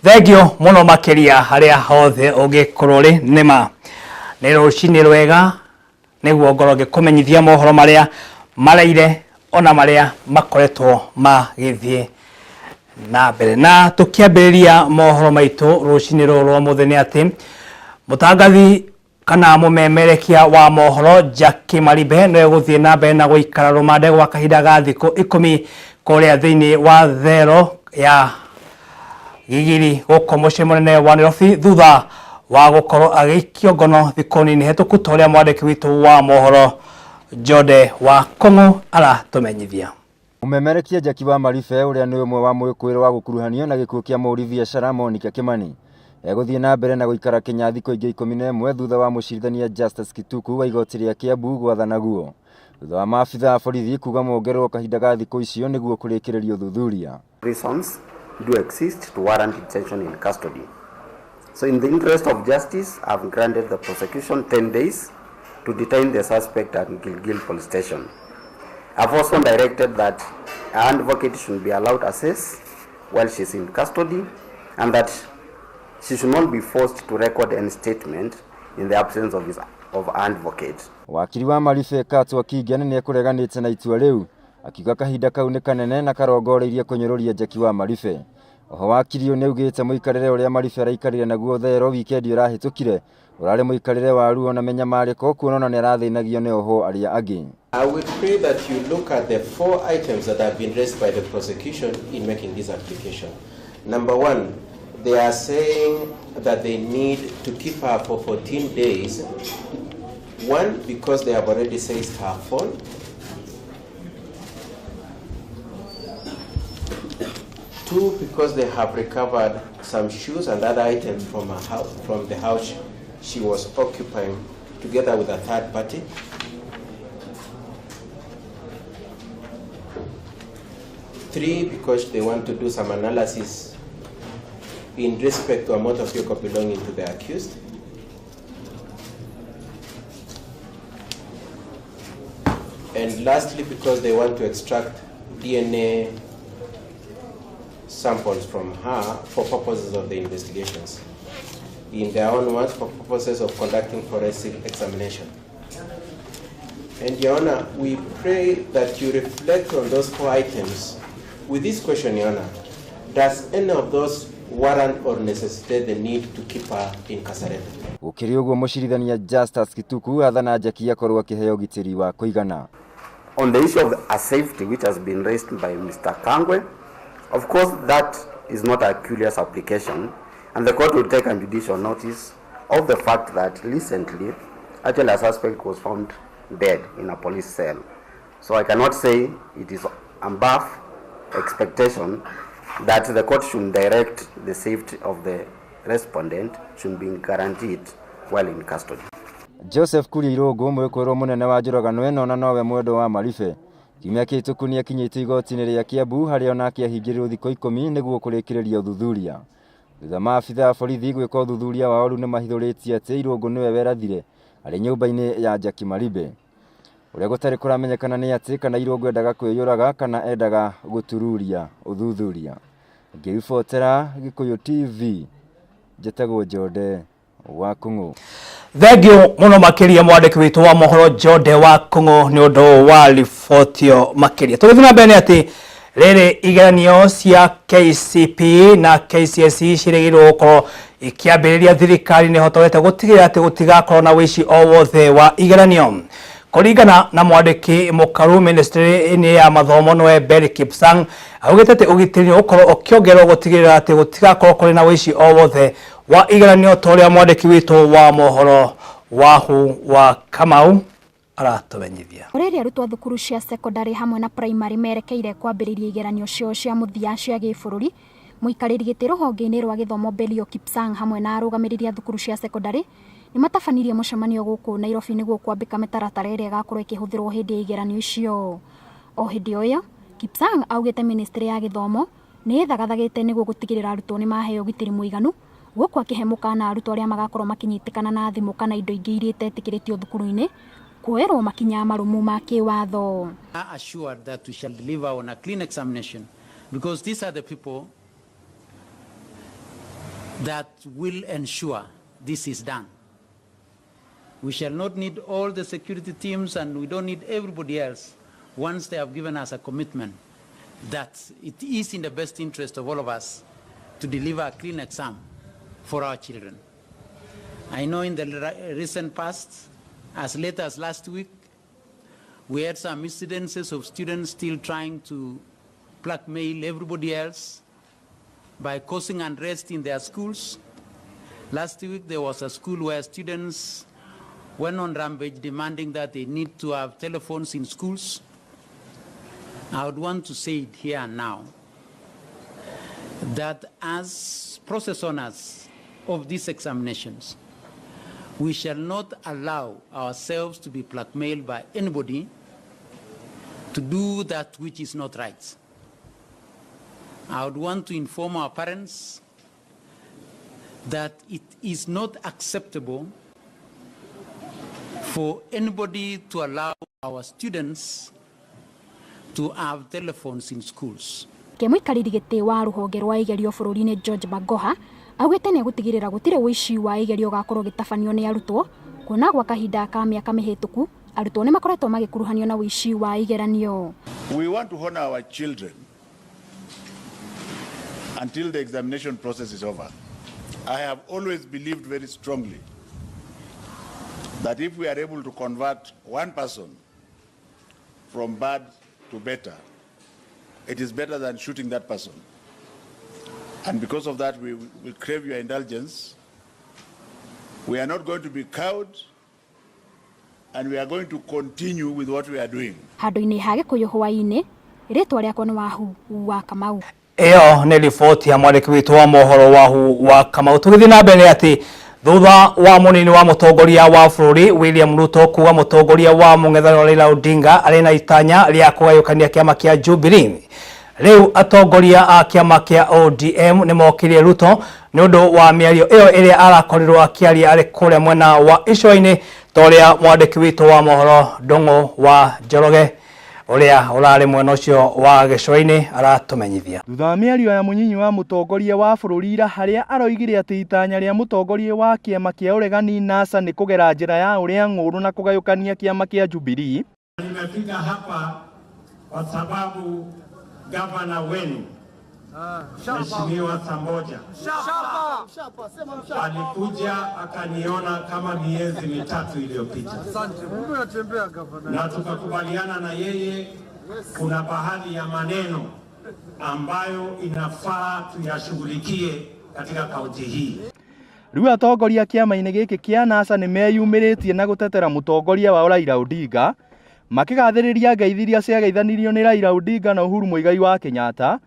Thengio muno makiria haria hothe ungikorwo ri nima ni rucini rwega niguo ngoro ngikumenyithia mohoro maria mareire ona maria makoretwo magithie na mbere na tukiambiriria mohoro maitu rucini rwo mutheni ati mutangathi kana mumemerekia wa mohoro Jackie Maribe no guthie na mbere na guikara rumande gwa kahinda ga thiku 10 kuria thiini wa thero ya Gigiri guko mucii munene wa Nairobi thutha wa gukorwo agikio ngono thikoni hituku toria mwandiki witu wa mohoro Jode wa Kung'u aratumenyithia. Mumemerekia Jackie wa Maribe uria ni umwe wa mwikuiro wa gukuruhanio na gikuo kia mũri biashara Monica Kimani eguthie na mbere na guikara Kenya thikũ ingĩ 11 thutha wa mucirithania Justice Kituku wa igoti ria Kiambu gwathana guo thutha wa maabitha a borithi kuga mongererwo kahinda ga thikũ icio niguo kurikiririo thuthuria. Reasons do exist to warrant detention in custody. So in the interest of justice, I have granted the prosecution 10 days to detain the suspect at Gilgil police station. I have also directed that an advocate should be allowed access while she is in custody and that she should not be forced to record any statement in the absence of an advocate. Wakiri wa Maribe Katwa Kigeni ni ekureganite na itua riu akiuga kahinda kau ni kanene na karongoreirie kunyururia Jackie wa Maribe. Oho wakiri ni ugite muikarire uria Maribe araikarire naguo thero weekend irahitukire urare muikarire waru ona menya mariko kuona ni arathĩnagio ni oho aria angi. I would pray that you look at the 4 items that have been raised by the prosecution in making this application. Number 1, they are saying that they need to keep her for 14 days. 1, because they have already seized her phone. 2, because they have recovered some shoes and other items from her house, from the house she was occupying together with a third party. 3, because they want to do some analysis in respect to a motor vehicle belonging to the accused. And lastly, because they want to extract DNA samples from her for purposes of the investigations. In their own words, for purposes of conducting forensic examination. And Your Honor, we pray that you reflect on those 4 items. With this question, Your Honor, does any of those warrant or necessitate the need to keep her incarcerated? Ukiri uguo mucirithania Justice Kituku athana Jackie akorwo akiheo gitiri wa kuigana. On the issue of a safety which has been raised by Mr. Kangwe, of course that is not a curious application, and the court will take a judicial notice of the fact that recently actually a suspect was found dead in a police cell. So I cannot say it is above expectation that the court should direct the safety of the respondent should be guaranteed while in custody. Joseph Kuria Irungu mwikoro munene wa njoragano eno na nowe mwendo wa Maribe kimya kituku ni akinyite igoti-ini ria Kiambu haria ona akiahingĩrĩrwo thikũ 10 niguo kurĩkĩrĩria uthuthuria. Thutha maabitha a borithi gwĩka uthuthuria wao rĩu nĩ mahithũrĩtie atĩ Irungu nĩwe werathire arĩ nyũmba-inĩ ya Jackie Maribe. Uria gũtarĩ kũramenyekana nĩ atĩ kana Irungu endaga kwĩyũraga kana endaga gũtururia uthuthuria. Ngĩribotera Gĩkũyũ TV njĩtagwo Jode wa Kung'u. Thengio muno makiria mwandiki witu wa mohoro Jode wa Kung'u ni undu wa ribotio makiria. Tugithina mbere ati riri igeranio cia KCP na KCSE cirigirwo gukorwo ikiambiriria thirikari ni hotorete gutigira ati gutigakorwo na wici o wothe wa igeranio. Kuringana na mwandiki mukaru ministry-ini ya mathomo noe Berry Kipsang augite ati ugitiri ukorwo ukiongerwo gutigira ati gutigakorwo kuri na wici o wothe wa igeranio toria mwandiki witu wa mohoro wa Kamau aratumenyithia. Ureria arutwo thukuru cia secondary hamwe na primary merekeire kwambiriria igeranio cio cia muthia cia gĩbũrũri. Muikarĩri gĩtĩ rũhonge-inĩ rwa gĩthomo Belio Kipsang hamwe na arũgamĩrĩri thukuru cia secondary ni matabanirie mũcemanio gũkũ Nairobi nĩguo kwambĩka mĩtaratara ĩrĩa ĩgakorwo ĩkĩhũthĩrwo hĩndĩ ya igeranio icio. O hĩndĩ ĩyo Kipsang augĩte ministry ya gĩthomo nĩ ĩthagathagĩte nĩguo gũtigĩrĩra arutwo nĩ maheo ũgitĩri mũiganu gũkũ akĩhe mũkana arutwo arĩa magakorwo makinyitĩkana na thimũ kana indo ingĩ iria itetĩkĩrĩtio thukuru-inĩ kuoerwo makinya marumu ma kĩwatho. Assured that we shall deliver on a clean examination because these are the people that will ensure this is done. We shall not need all the security teams, and we don't need everybody else once they have given us a commitment that it is in the best interest of all of us to deliver a clean exam for our children. I know in the recent past, as late as last week, we had some incidences of students still trying to blackmail everybody else by causing unrest in their schools. Last week, there was a school where students went on rampage demanding that they need to have telephones in schools. I would want to say it here and now that as process owners of these examinations, we shall not allow ourselves to be blackmailed by anybody to do that which is not right. I would want to inform our parents that it is not acceptable for anybody to allow our students to have telephones in schools. Muikariri giti wa ruhonge rwa igerio bururi-ini George Magoha augite ni gutigirira gutire wici wa igerio gakorwo gitabanio ni arutwo kuona gwa kahinda ka miaka mihituku arutwo ni makoretwo magikuruhanio na wici wa igeranio. We want to honor our children until the examination process is over. I have always believed very strongly that if we are able to convert one person from bad to better, it is better than shooting that person. And because of that, we will crave your indulgence. We are not going to be cowed, and we are going to continue with what we are doing. Handu-ini ha Gikuyu hwaini ritwa riakwa ni Wahu wa Kamau. Iyo ni riboti ya mwandiki witu wa mohoro Wahu wa Kamau. Tugithi na mbere ati thutha wa munini wa mutongoria wa bururi William Ruto kuwa mutongoria wa mung'ethaniro Raila Odinga ari na itanya ria kugayukania kiama kia Jubilee. Riu atongoria a kiama kia ODM ni mokirie Ruto ni undu wa miario iyo iria arakorirwo akiaria ari kuria mwena wa icua-ini toria mwandiki witu wa mohoro Ndung'u wa Njoroge uria urari mwena ucio wa gicua-ini aratumenyithia. Thutha wa miario ya munyinyi wa mutongoria wa bururi ira haria aroigire ati itanya ria mutongoria wa kiama kia uregani NASA ni kugera njira ya uria ng'uru na kugayukania kiama kia Jubilee. Nimefika hapa kwa sababu gavana wenu Mheshimiwa Samboja alikuja akaniona kama miezi mitatu iliyopita, na tukakubaliana na yeye kuna baadhi ya maneno ambayo inafaa tuyashughulikie katika kaunti hii. Riu atongoria kiama-ini giki kia NASA ni meyumiritie na gutetera mutongoria wa Raila Odinga makigathiriria ngeithi iria ciageithanirio ni Raila Odinga na Uhuru Muigai wa Kenyatta,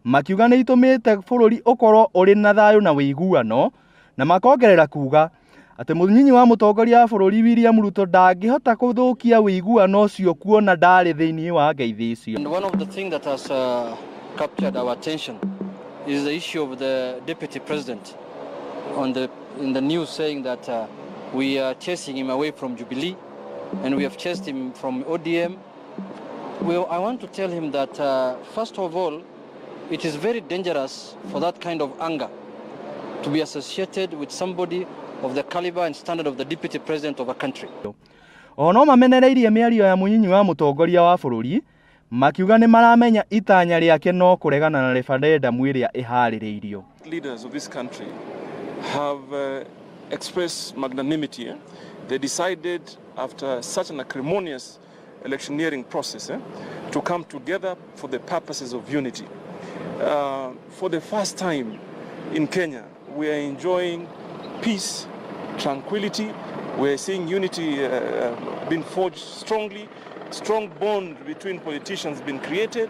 makiuga ni itumite bururi ukorwo uri na thayu na wiguano, na makongerera kuga ati munyinyi wa mutongoria wa bururi William Ruto ndangihota kuthukia wiguano ucio kuona ndari thiini wa ngeithi icio. And one of the things that has captured our attention is the issue of the deputy president in the news saying that we are chasing him away from Jubilee and we have chased him from ODM. Well, I want to tell him that first of all, it is very dangerous for that kind of anger to be associated with somebody of the caliber and standard of the deputy president of a country. Ono mamenereirie miario ya munyinyi wa mutongoria wa bururi makiuga ni maramenya itanya riake no kuregana na referendum iria ihaririirio. Leaders of this country have expressed magnanimity. They decided after such an acrimonious electioneering process to come together for the purposes of unity. For the first time in Kenya, we are enjoying peace, tranquility. We are seeing unity being forged strongly, strong bond between politicians being created,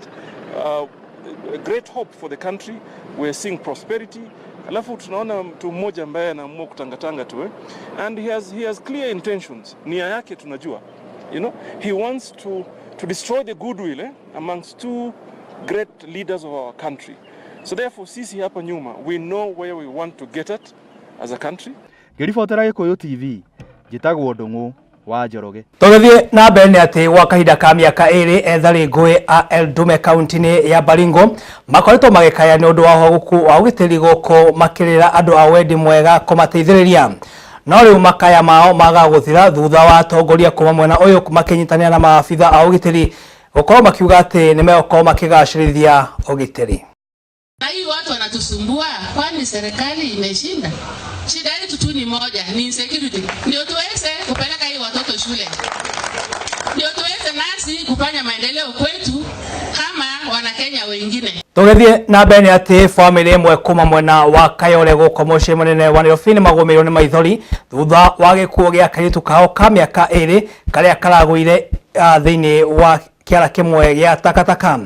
a great hope for the country. We are seeing prosperity. Alafu tunaona mtu mmoja ambaye anaamua kutangatanga tu and he has clear intentions. Nia yake tunajua. You know, he wants to destroy the goodwill amongst two great leaders of our country. So therefore sisi hapa nyuma we know where we want to get at as a country. Ngiribotera Gikuyu TV, njitagwo Ndung'u wa Njoroge. Tũgĩthiĩ na mbere nĩ atĩ gwa kahinda ka mĩaka ĩrĩ ethari ngũĩ a Eldume kaunti-inĩ ya Baringo makoretwo magĩkaya nĩ ũndũ wa ũhagũku wa ũgitĩri gũkũ makĩrĩra andũ a wendi mwega kũmateithĩrĩria. No rĩu makaya mao maga gũthira thutha wa atongoria kuma mwena ũyũ makĩnyitanĩra na maabitha a ũgitĩri gũkorwo makiuga atĩ nĩ megũkorwo makĩgacĩrithia ũgitĩri. Na hii watu wanatusumbua, kwani serikali imeshinda? Shida yetu tu ni moja, ni insecurity. Ndio tuweze kupeleka hii watoto shule, ndio tuweze nasi kufanya maendeleo kwetu kama Wanakenya wengine. Tũgĩthiĩ na mbere nĩ atĩ bamĩrĩ ĩmwe kuma mwena wa Kayole gũkũ mũciĩ mũnene wa Nairobi nĩ magũmĩirwo nĩ maithori thutha wa gĩkuũ gĩa kairĩtu kao ka mĩaka ĩrĩ karĩa karagũire thĩinĩ wa kĩara kĩmwe gĩa takataka.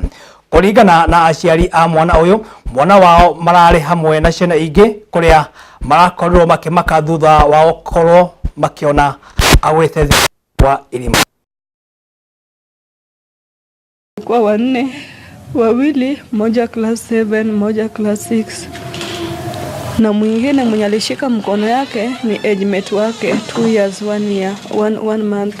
Kũringana na aciari a mwana ũyũ, mwana wao mararĩ hamwe na ciana ingĩ kũrĩa marakorirwo makĩmaka thutha wa gũkorwo makĩona agwĩte thĩinĩ wa irima. Kwa wanne, wawili, moja class 7, moja class 6. Na mwingine mwenye alishika mkono yake ni age mate wake 2 years 1 year 1 month.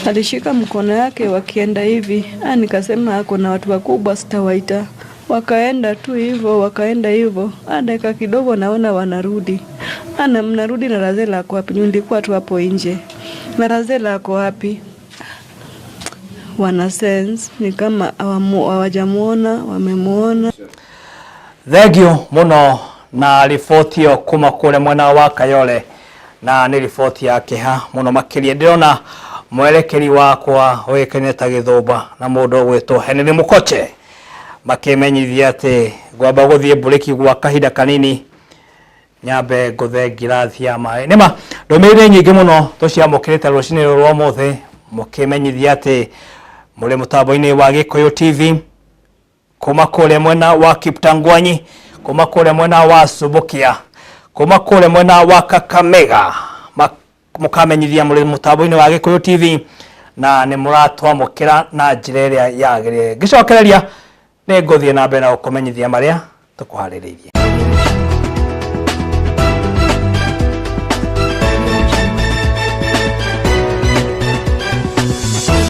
Alishika mkono yake wakienda hivi, nikasema kuna watu wakubwa sitawaita. Wakaenda tu hivyo, wakaenda hivyo. Dakika kidogo naona wanarudi. Mnarudi na Razela ako wapi? Nilikuwa tu hapo nje. Na Razela ako wapi? Wana sense ni kama hawajamuona, wamemuona. Thegio muno na riboti yo kuma kule mwena wa Kayole, na ni riboti ya kĩha muno makĩria. Ndĩrona mwerekeri wakwa ũĩkaine ta Gĩthũmba na mũndũ gwĩtwo Henry Mukoche makĩmenyithia atĩ ngwamba gũthiĩ burĩki gwa kahinda kanini nyambe ngũthe ngirathi ya maĩ. Nĩma ndũmĩrĩri nyingĩ mũno tũciamũkĩrĩte rũcinĩ rũrũ rwa ũmũthĩ mũkĩmenyithia atĩ mũrĩ mũtambo-inĩ wa Gĩkũyũ TV kuma kũrĩa mwena wa Kiptangwanyi, kuma kũrĩa mwena wa Subukia, kuma kũrĩa mwena wa Kakamega, mũkamenyithia mũrĩ mũtambo-inĩ wa Gĩkũyũ TV na nĩ mũratwamũkĩra na njĩra ĩrĩa yagĩrĩire. Ngĩcokereria nĩ ngũthiĩ na mbere na gũkũmenyithia marĩa tũkũharĩrĩirie.